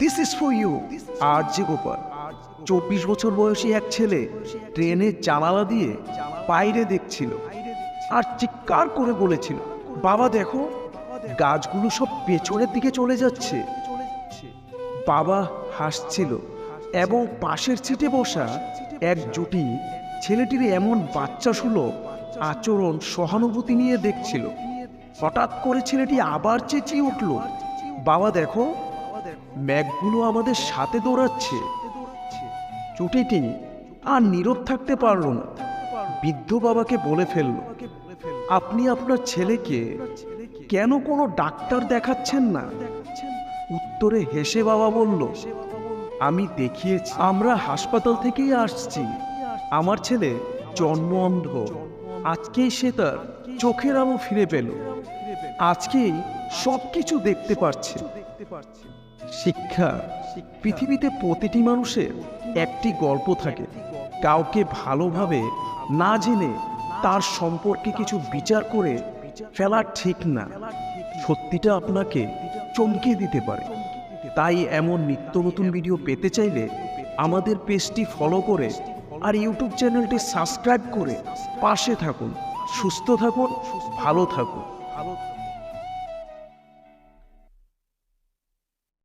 This is for you. RJ Gopal. 24 বছর বয়সী এক ছেলে ট্রেনের জানালা দিয়ে বাইরে দেখছিল আর চিৎকার করে বলেছিল, বাবা দেখো, গাছগুলো সব পেছনের দিকে চলে যাচ্ছে। বাবা হাসছিল এবং পাশের সিটে বসা এক জুটি ছেলেটির এমন বাচ্চা সুলভ আচরণ সহানুভূতি নিয়ে দেখছিল। হঠাৎ করে ছেলেটি আবার চেঁচিয়ে উঠল, বাবা দেখো, মেঘগুলো আমাদের সাথে দৌড়াচ্ছে। জুটিটি আর নীরব থাকতে পারল না। বৃদ্ধ বাবাকে বলে ফেলল, আপনি আপনার ছেলেকে কেন কোনো ডাক্তার দেখাচ্ছেন না? উত্তরে হেসে বাবা বলল, আমি দেখিয়েছি, আমরা হাসপাতাল থেকেই আসছি। আমার ছেলে জন্ম অন্ধ, আজকেই সে তার চোখের আলো ফিরে পেল, আজকেই সব কিছু দেখতে পারছে। শিক্ষা, পৃথিবীতে প্রতিটি মানুষের একটি গল্প থাকে। কাউকে ভালোভাবে না জেনে তার সম্পর্কে কিছু বিচার করে ফেলা ঠিক না। সত্যিটা আপনাকে চমকে দিতে পারে। তাই এমন নিত্য নতুন ভিডিও পেতে চাইলে আমাদের পেজটি ফলো করে আর ইউটিউব চ্যানেলটি সাবস্ক্রাইব করে পাশে থাকুন। সুস্থ থাকুন, ভালো থাকুন।